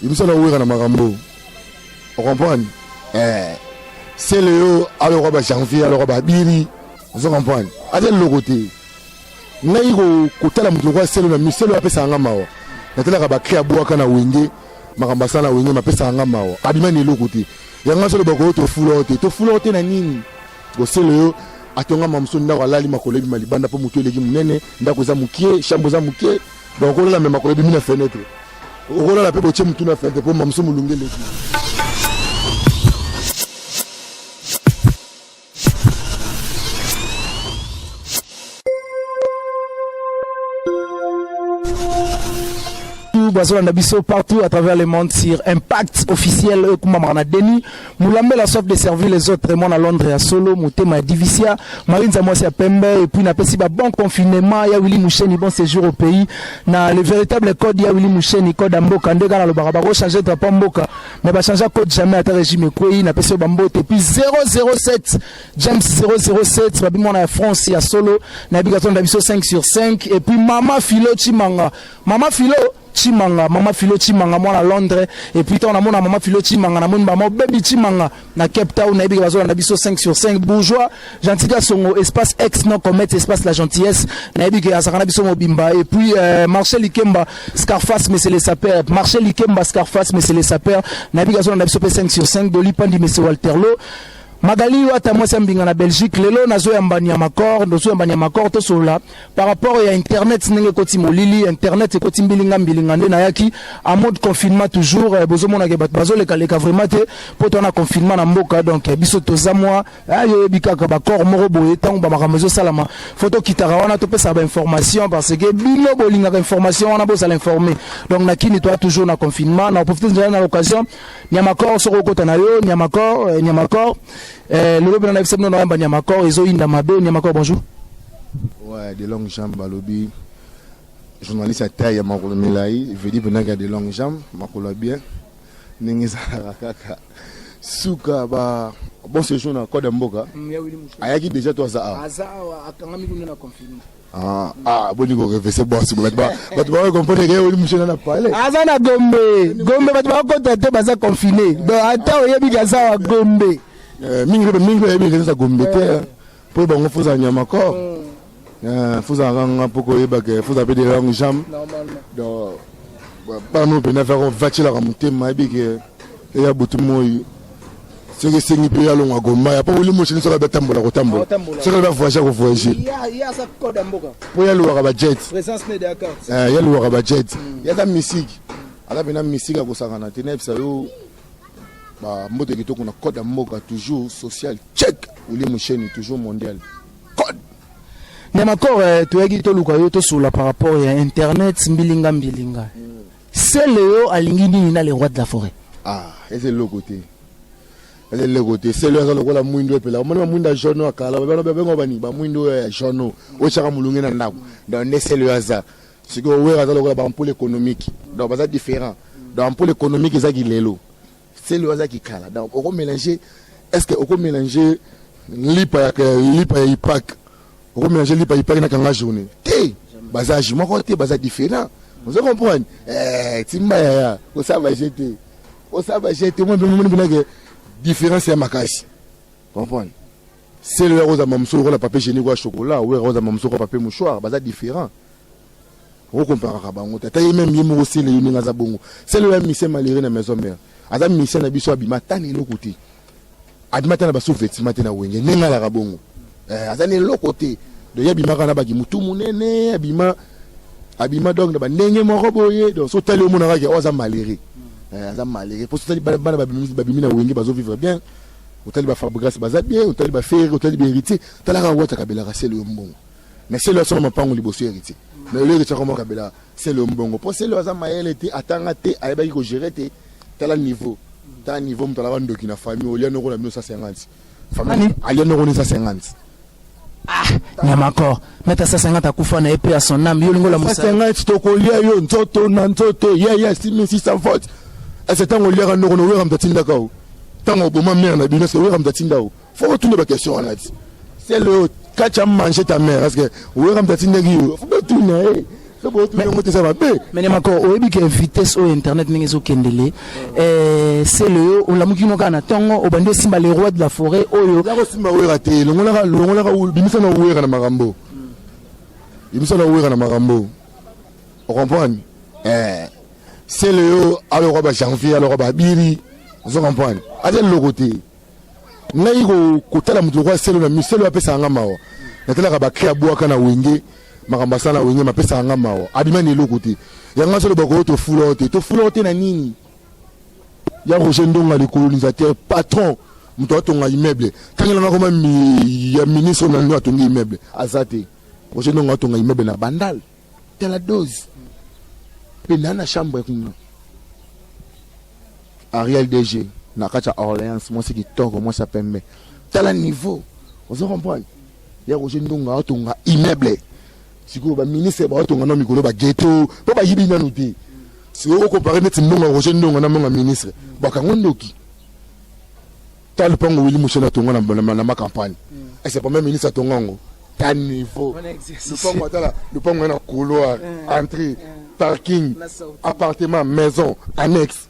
il me semble que na makambo on comprend c'est le alors ba janvier alors ba biri on comprend ade le côté naiko kotala mutu kwa c'est le miselo apesa nga mawa natala ka ba créer boaka na wenge makamba sana wenge mapesa nga mawa abima ni le côté yanga solo bako to fulote na nini go c'est le atonga mamso ndako alali makolebi malibanda po mutu eleki munene ndako za mukie chambre za mukie donc on la même makolebi mina fenêtre on la pe boche mutu na fenêtre po mamso mulungele. Partout à travers le monde sur Impact officiel Denis Moulambe la soif de servir les autres mon à Londres à Solo Moutema Divicia Marine Zamoisi à Pembe et puis n'a pas si bon confinement ya Willy Moucheni bon séjour au pays na le véritable code ya Willy Moucheni code Mboka ndega na le barabara changer drapeau Mboka mais va changer code jamais à ta régime quoi n'a pas si bambote et puis 007 James 007 babi mon à France à Solo na bigaton d'abiso 5/5 et puis Mama Philo Chimanga Chimanga, Mama Philo Chimanga, moi à Londres, et puis on a mon Mama Philo Chimanga, na mon maman baby Chimanga, na Cape Town, na bigazo na biso 5/5 bourgeois, gentil son espace ex non commettre espace la gentillesse, na biga azana biso mobimba, et puis Marcel Ikemba Scarface mais c'est les sapeurs, Marcel Ikemba Scarface mais c'est les sapeurs, na bigazo na biso 5/5 Dolipandi mais c'est Walterlo. Magali wata mwasi mbinga na Belgique lelo nazo ya mbani ya makor to sola par rapport à internet nenge koti molili internet koti mbilinga nde na yaki en mode confinement toujours bozomo na ke bat bazo le kaleka vraiment te poto na confinement na mboka donc biso toza moi ayo bikaka ba corps moko boye tango ba makamezo salama photo kitara wana to pesa ba information parce que bino bolinga ka information wana bo sala informer donc na kini toi toujours na confinement na profiter de l'occasion nyamakor soko kota na yo nyamakor le lobby dans FCM non ba Nyamakor ezo inda mabe Nyamakor bonjour. Ouais, de longues jambes à lobby. Journaliste à taille makolo milai, veut dire pendant qu'il y a de longues jambes, makolo bien. Ningiza kaka. Suka ba bon séjour na Code Mboka. Ayaki déjà toi ça. Aza akangami kuna na confinement. Bon niveau c'est bon c'est bon ba comprendre que Willy Moucheni na parler. Aza na Gombe ba ko baza confiné. Donc ata oyebi gaza wa Gombe. Mingi ça gombete pour bon faut ça Nyamakor faut ça ranga poko yebake faut ça des longues jambes donc pas nous peut faire vacher la remonter mabi que ya butu moyi c'est que c'est ni pe ya longa gomba ya pas Willy Moucheni ça va tambola ko tambola c'est que va voyager il y a ça code Mboka pour ya lo ba jet présence ne d'accord ya lo ba jet ya da musique ala bena musique ko sakana tenep ça yo bah mot de qu'on a Code Mboka toujours social check Willy Moucheni toujours mondial code Nyamakor to yaki to luka yo to sula par rapport à internet mbilinga c'est Léo alingini na les rois de la forêt et c'est le côté c'est le la muindo pe la mona muinda jono akala ba bengo bani ba muindo jono o chaka mulunge na ndako donc c'est le hasard c'est que ouais hasard la ba pôle économique donc ba ça différent dans pôle économique ça qui lelo c'est le hasard qui cala donc on peut mélanger est-ce que on peut mélanger lipa ipak on peut mélanger lipa ipak na kanga journée baza jimo côté baza différent vous comprenez timba ya ça va jeter moi que différence ya makasi comprendre c'est le rose à mamso la papier génique ou chocolat ou rose à mamso papier mouchoir baza différent on compare à bango tata même yemo aussi les uninga za bongo c'est le même mission malheureux na maison mère aza mission na biso abima tani lo côté adimata na baso vêtement na wenge nenga la bongo aza ne lo côté de yabima kana baki mutu munene abima donc na bandenge moko boye donc so tali omona ka oza malheureux aza malheureux pour ça bana babimi na wenge bazo vivre bien otali ba fabrice baza bien otali ba faire otali ba héritier tala ka wata kabela ka c'est le mbongo mais c'est le son mapango liboso héritier mais le héritier comme kabela c'est le mbongo pour c'est le aza maele te atanga te ayebaki ko gérer te tala niveau mutala wandoki na famille au lieu no na 1950 famille alieno no 1950 Nyamakor meta 150 akufa na épée à son âme yo lingo la musa 150 to ko lia yo nzoto na nzoto ya 6600 c'est tant on lira no no wera mtatinda kao tant boma mère na bino c'est wera mtatinda o faut retourner la question on a dit c'est le catch à manger ta mère parce que wera mtatinda gi faut retourner mais Nemako oyebi ke vitesse au internet ningi zo kendele c'est le o la mukino kana tongo o bande simba les rois de la forêt oyo la simba wera te longola bimisa na wera na marambo bimisa na wera na marambo on comprend c'est le alors ba janvier alors ba biri on comprend adel le côté ngai ko tala mutu kwa c'est le miselo apesa nga mawa natala ka ba kia boaka na wenge makamba sana wenge mapesa nga mawa abimani le côté yanga solo ba ko to fulote na nini ya Roger Ndonga le colonisateur patron mutu atonga immeuble kangela nga koma ya ministre na ndo atonga immeuble azate Roger Ndonga atonga immeuble na Bandal de la dose penana chambre kuna Ariel DG na kacha Orléans moi c'est qui toko moi ça pembe tala niveau on se comprend ya Roger Ndonga atonga immeuble siko ba ministre ba atonga na mikolo ba ghetto po ba yibi na nuti si on compare net Ndonga Roger Ndonga na monga ministre ba kangondoki tal pango wili mushana tonga na ma campagne et c'est pas même ministre tonga ngo ta niveau le pango na couloir entrée parking appartement maison annexe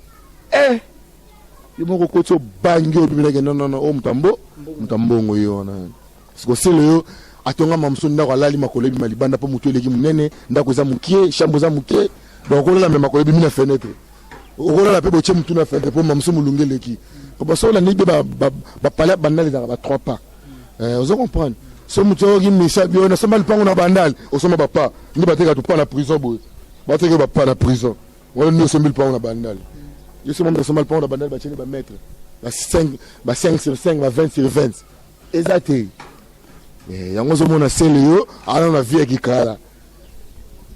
il m'a recoté au bango non o mutambo ngoyo na parce que c'est le atonga mamso ndako alali makolebi malibanda po mutu eleki munene ndako za mukie chambre za mukie donc on la même makolebi mina fenêtre on la pe boche mutu na fenêtre po mamso mulungeleki ko baso la nibe ba pala bandal za ba 3 pas on comprend so mutu ogi misa bi on soma lupango na bandal o soma papa ni bateka to pa na prison bo bateka ba pa na prison on ne soma lupango na bandal je suis même soma lupango na bandal ba chene ba mettre ba 5 sur 5 ba 20 sur 20 exacté yango zo mona sele yo ala na vie kikala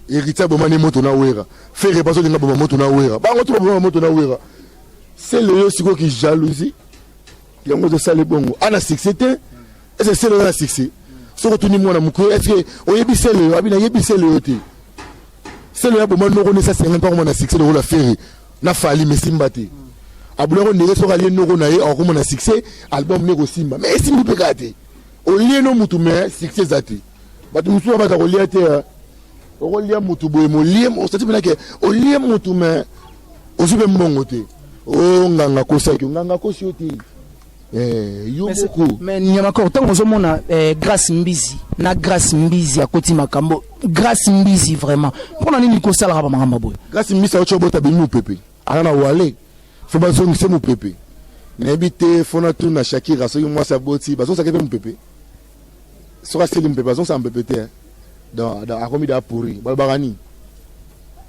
irita bomani moto na wera faire pas so dinga bomani moto na wera bango to bomani moto na wera sele yo siko ki jalousie yango zo sale bongo ana succès est-ce sele na succès so ko tuni mona muko est-ce que oyebi sele yo abina yebi sele yo te sele ya bomani no ko ne sa 50 pas mona succès de la faire na fali mesimbate abuloko ndenge so kali no ko na ye ko mona succès album ne ko simba mais simbi pekate o lieno mutu me succès zati batu musu ba ta ko liete o lia mutu boy mo lie mo stati bina ke o lie mutu me o sube mbongo te o nganga ko sa nganga ko si oti yo beaucoup mais Nyamako tant on mona grâce mbizi akoti makambo grâce mbizi vraiment pona nini ko sala ba makamba boy grâce mbizi o chobota bi mu pepe ana wale fo ba zongi se mu pepe n'habite fona tout na Shakira so moi sa boti ba so sa kepe mu pepe so rester mu pepe so sa mu pepe te dans akomida pourri ba bagani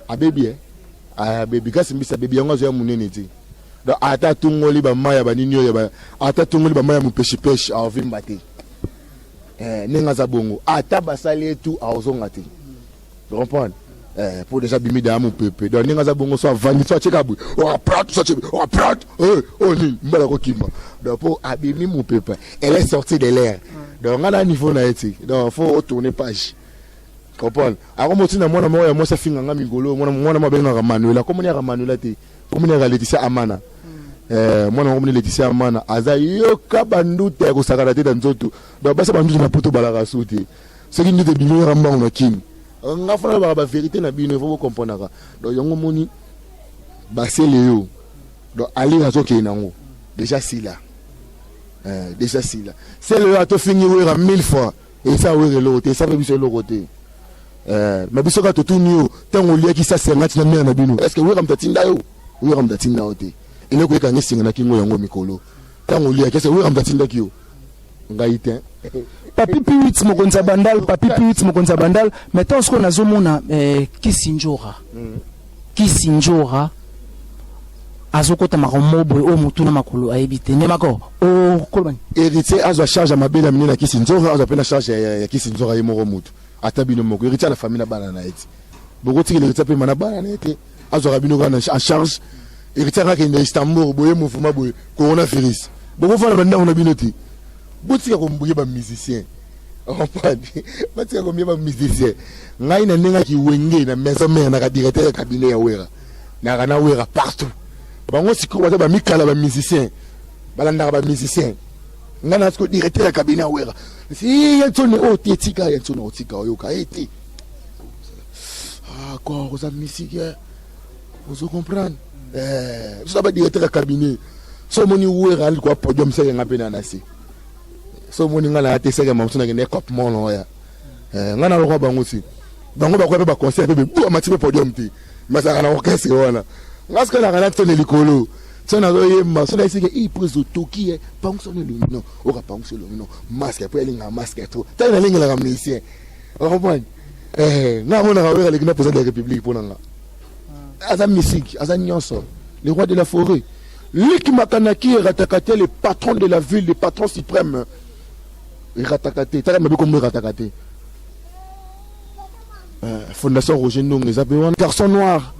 a baby baby grâce mbizi baby yango zo ya munene te donc ata tungoli ba maya ba ninyo ya ba ata tungoli ba maya mu pêche a vimba te nenga za bongo ata basali tout a ozonga te tu comprends pour déjà bimi da mu pepe donc nenga za bongo so vandi so cheka bu o prat so cheka o prat o ni mbala ko kima donc pour abimi mu pepe elle est sortie de l'air donc ngana niveau na eti donc faut tourner page comprendre ako motina mwana moya mo sa finga nga mingolo mwana mabenga ka Manuela comme ni ka Manuela te comme ni ka Laetitia Amana mwana ngomni Laetitia Amana aza yoka bandute ya kusakara te nzoto donc basa bandutu na poto balaka suti ce qui nous de bino ya mbango na kimi nga fana ba vérité na bino faut comprendre donc yango moni ba seleo donc ali razo ke nango déjà si là c'est le a to fini wera 1000 fois et ça wera l'autre ça veut dire l'autre mais biso ka to tunio tango lia ki sa sengati na mena na bino est-ce que wera mtatinda yo wera mtatinda ote ile ko ka ngisinga na kingo yango mikolo tango lia kese wera mtatinda kiyo ngaite papi P8 mokonza bandal maintenant ce qu'on a zomona Kisinjora azokota maromobo o mutuna makolo ayebite Nemako o kolbani héritier azo charge mabela minena Kisinjora azo pena charge ya Kisinjora yemoro mutu atabino moko héritier la famille na bana na eti bokoti ke héritier pe mana bana na eti azo rabino kana en charge héritier ka ke Istanbul boye mouvement boye coronavirus boko fana banda on a binoti botika ko mbuye ba musicien opadi botika ko mbuye ba musicien ngai na nenga ki wenge na maison mère na ka directeur ya cabinet ya wera na kana wera partout bango siko ba mikala ba musicien balanda ba musicien ngana siko directeur ya cabinet ya wera si yetsone o tetika yetsone otika yoka eti ah quoi oza musique vous comprendre ça va directeur à cabinet so moni wera ali kwa podium ça nga pena nasi so moni nga na ate sega mamsuna ngene cop mono ya nga na lo bango si bango ba kwa ba concert be bu amati podium ti masaka na orchestre wana nga ska na kana tone likolo tsona zo yema so na isike i prezo toki bango le non o ka bango le non masque pour aller nga masque to ta na linga la musicien on comprend nga on a wera le gna président de la république pour nga aza musique aza nyonso le roi de la forêt. Liki Makanaki est ratakate, le patron de la ville, le patron suprême. Il ratakate. Tu as vu comment il ratakate? Fondation Roger Nong, les Abéouan. Garçon noir.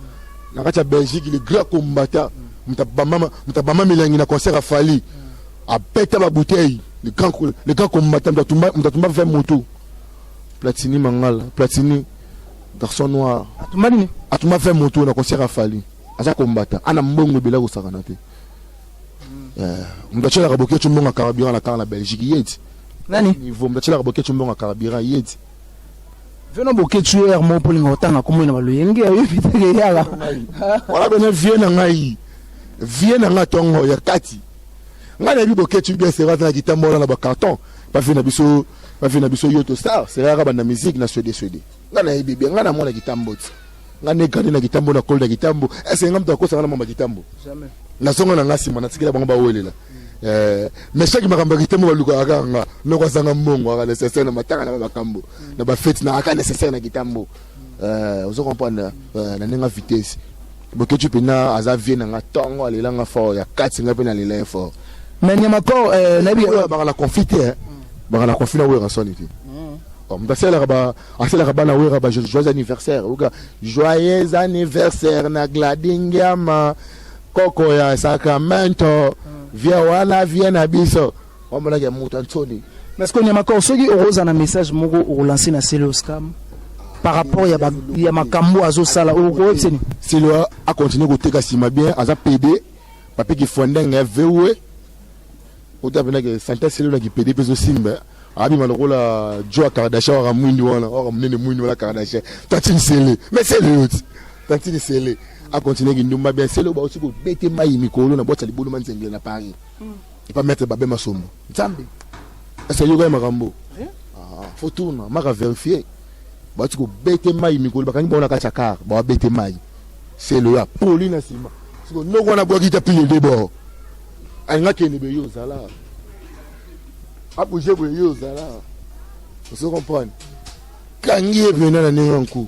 Dans la Belgique, il est grand combattant. Moutabama Milangi, na concert à Fali. A pété ma bouteille. Le grand combattant, Moutabama 20 motos. Platini Mangal. Platini. Garçon noir. Atuma 20 motos, na concert à Fali. Aza combattant. Ana mbongo bila usakanate. Mtachela kaboke chumbonga karabira na kana Belgique yeti. Nani? Niveau mtachela kaboke chumbonga karabira yeti. Veno boke tuer mo polinga otanga komona baluyenge ayo biteke yala. Wala bena viena ngai. Viena ngatongo ya kati. Ngana bi boke tu bien sera na kitambo na ba carton. Pas fait na biso yoto star, c'est rare ba na musique na Suède. Ngana ibi bien ngana mona kitambo. Ngana kadi na kitambo na kolda kitambo. Est-ce que ngamta ko sanga na mama kitambo? Jamais. La songo na ngasi mana tikela bango ba welela mais chaque makamba kitembo baluka akanga noko sanga mbongo aka nécessaire na matanga na bakambo na ba fête na aka nécessaire na kitambo vous comprendre na nenga vitesse boke tu pena aza vie na ngatongo alelanga fort ya kati nga pena lela fort mais nyama ko na bi ba la confiter ba la confiner we rasonité mtasela ba asela ba na we ba joyeux anniversaire uka joyeux anniversaire na Gladingama Koko ya Sacramento via wana via na biso omona ke mutu Anthony parce que nyama ko soki oroza na message moko o lancer na Céloscam par rapport ya makambo azo sala o ko tseni Célo a continuer ko teka sima bien aza PD papi ki fonde nga vewe o tabena ke santa Célo na ki PD peso simba abi malokola Joe Kardashian wa mwindi wana wa mnene mwindi wala Kardashian tatini sele mais c'est le autre tatini sele a continuer qui nous m'a bien c'est le bas aussi pour bêter maï mikolo na boîte à libolo man zengle na Paris et pas mettre babé masomo nzambe c'est yoga makambo faut tourner m'a vérifier ba tu ko bêter maï mikolo ba kani bona ka chakar ba bêter maï c'est le poli na sima parce que no wana boki ta pile de bord anga kene be yo zala a bouger be yo zala vous comprenez kangi e venir na nenganku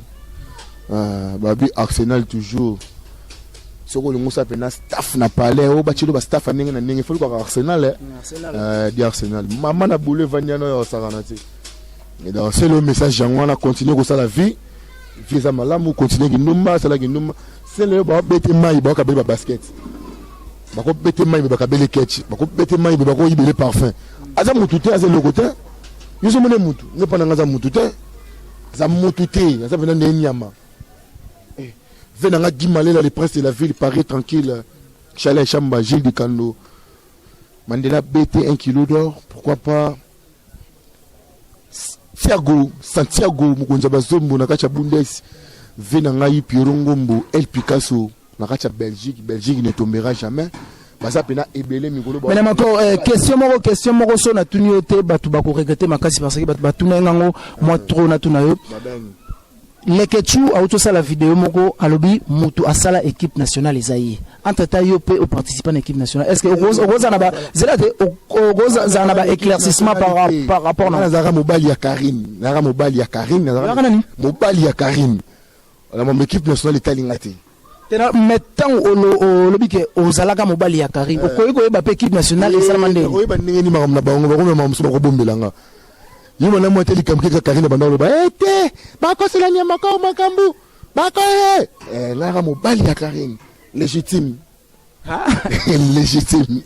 babi Arsenal toujours soko le musa pena staff na palais o bachilo ba staff aninga na ninga faut ko Arsenal di Arsenal maman na boule vanyano yo saranati et donc c'est le message jangwana continuer ko ça la vie visa malamu continuer ki numba sala ki numba c'est le ba bete mai ba ka ba basket ba ko bete mai ba ka bele catch ba ko bete mai ba ko yibele parfum aza mutute aza lokote yuso mone mutu ne pana ngaza mutute za mutute aza vena nyama venanga Guimalé le prince de la ville Paris tranquille Chalet Chamba Gilles du Kando Mandela BT 1 kilo d'or pourquoi pas Santiago Mukonza Bazombo nakacha Bundes venanga Yipirongombo El Picasso nakacha Belgique ne tombera jamais baza pena ebele mikolo ba mais encore question moko so na tuniote batu ba ko regretter makasi parce que batu batuna ngango moi trop na tunayo Leketu a autosala la vidéo moko alobi mutu asala équipe nationale ezayi entre ta yo pe au participant à l'équipe nationale est-ce que Rosa na ba zelate Rosa na ba éclaircissement par rapport na Zara Mobali ya Karine Mobali ya Karine la mon équipe nationale italingate tena mettant au lobby que ozalaka Mobali ya Karine ko ba équipe nationale esala mande ko ba ningi ni makamna bango ba ko mamuso ko bombelanga yimo na mwete likamke Karine bandalo ba ete bako sela nyama ko makambu bako la Mobali ya Karine légitime légitime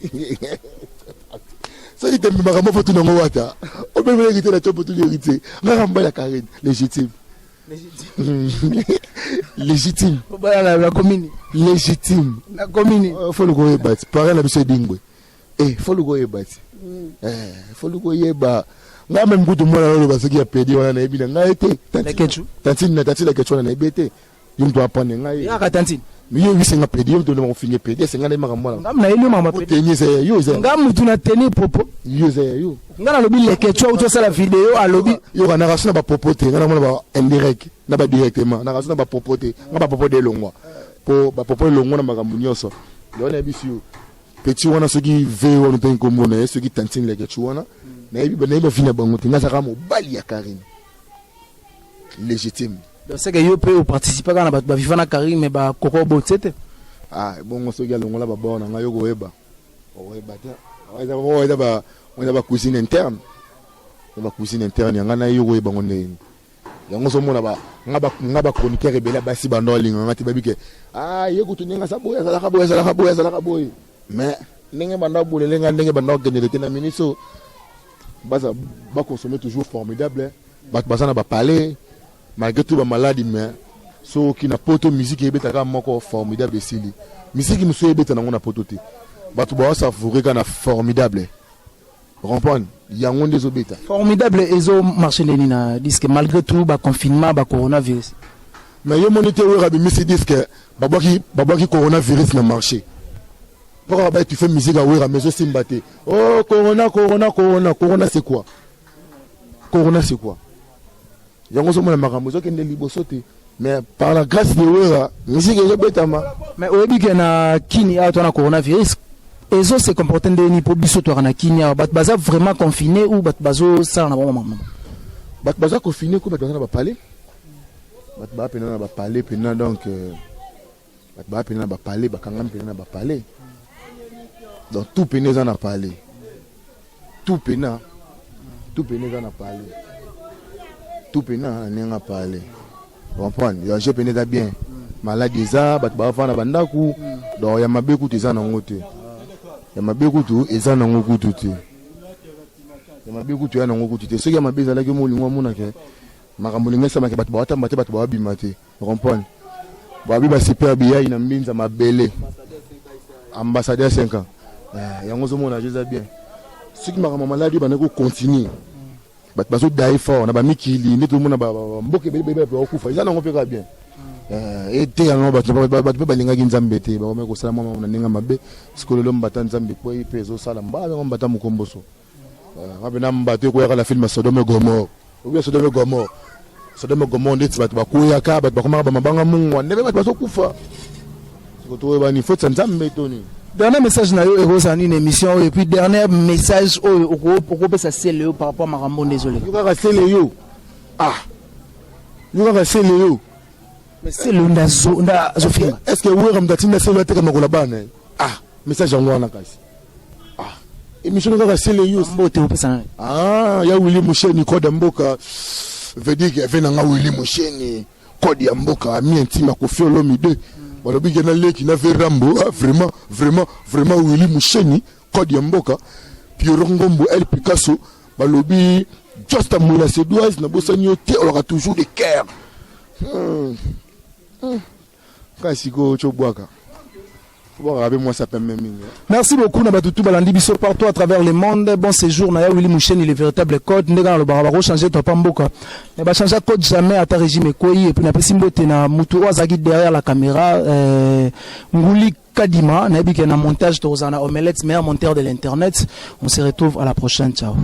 ça il te makambo faut tout nango wata o be vele kite na chopo tout hérité la Mobali ya Karine légitime légitime la commune légitime la commune faut le go ebat paré na biso dingwe faut le go ebat faut le go yeba nga même kutu mwana lo basaki ya pedi wana na ebina nga ete Leketu tantine na tatila ketu wana na ebete yo mto apane ngai ya katantine mais yo bisenga pedi yo mto na finge pedi senga na makambo na ngam na elio mama pedi tenyese yo ze ngam mutu na teni popo yo ze yo ngana lobi leke chwa uto sala video alobi yo kana rasuna ba popote ngana mona ba indirect na ba directement na rasuna ba popote ngaba popote longwa po ba popote longwa na makambo nyoso lona bisio petit wana soki ve wana to nkombo na soki tantine leke chwana na yebi fina bango tinga saka mo bali ya Karim légitime donc c'est que yo peut participer kana ba vivana Karim mais ba koko botsete bongo soki alongola ba bona ngayo ko weba ta weza ba cuisine interne yanga na yo ko weba ngone yango so mona ba ngaba chroniqueur ebela basi bandolinga ngati babike yeko tunenga saboya sala kaboya mais ndenge banda bolelenga ndenge banda gagner te na miniso baza ba consommer toujours formidable baza na ba parler malgré tout ba maladie mais so ki na poto musique ebetaka moko formidable esili musique muso ebeta na ngona poto te batu ba savourer kana formidable comprendre yango ndezo beta formidable ezo marché neni na disque malgré tout ba confinement ba coronavirus mais yo monite wera bi misi disque babaki coronavirus na marché pourquoi bah tu fais musique à wera mais aussi mbaté oh corona c'est quoi yango so mona makambo zo kende liboso te mais par la grâce de wera musique ezo betama mais oyebi ke na kini a to na coronavirus ezo se comporter ndeni po biso to na kini bat baza vraiment confiné ou bat bazo ça na maman bat baza confiné ko bat baza na ba parler bat ba pena na ba parler pena donc bat ba pena na ba parler ba kangam pena na ba parler donc tout pena za na parler tout pena za na parler tout pena na parler comprendre yo je pena da bien maladie za bat ba fa na bandaku donc ya mabeku te za na ngote ya mabeku tu eza na ngokutu te ya mabeku tu ya na ngokutu te soki ya mabeza la ke mo lingwa mona ke makambo linga sama ke bat ba watamba te bat ba bimate comprendre ba bi ba super biya ina mbinza mabele ambassadeur 5 ans yango zo mona jeza bien soki makambo maladie ba na ko continuer bat baso dai fort na ba mikili ndi to mona ba mboke bele ba okufa eza na ngo peka bien ete yango bato balingaki nzambe te bakome kosala mwa na ndenge mabe sikolo lo mbata nzambe po ipe ezosala mbala ngo mbata mokomboso ngabe na mbato ekoyaka la film Sodome Gomorrhe obi Sodome Gomorrhe ndeti bato bakoyaka bato bakomaka bamabanga mungwa ndebe bato bazokufa sikoto bani faut nzambe toni dernier message na yo erosa ni émission et puis dernier message au ça c'est le par rapport à makambo désolé yo kaka sele yo mais c'est le nda zofia est-ce que wera mdatinda sele ateka makola bana message yango wana kasi émission kaka sele yo mbote opesa ya Willy Musheni code mboka veut dire que vena nga Willy Musheni code ya mboka ami intima ko fiolo mi de balobi gena leki na verambo vraiment Willy Musheni code ya mboka Pierre Ngombo El Picasso balobi just a moula sédoise na bosani te aura toujours des cœurs kasiko chobwaka. Merci beaucoup Nabatutu Balandi Biso partout à travers le monde. Bon séjour Naya Willy Mouchen, il est véritable code. Ndega le barabaro changer toi pamboka. Ne ba changer code jamais à ta régime koi et puis na pesimbo tena mutu wazagi derrière la caméra Nguli Kadima na biki na montage tozana omelette meilleur monteur de l'internet. On se retrouve à la prochaine. Ciao.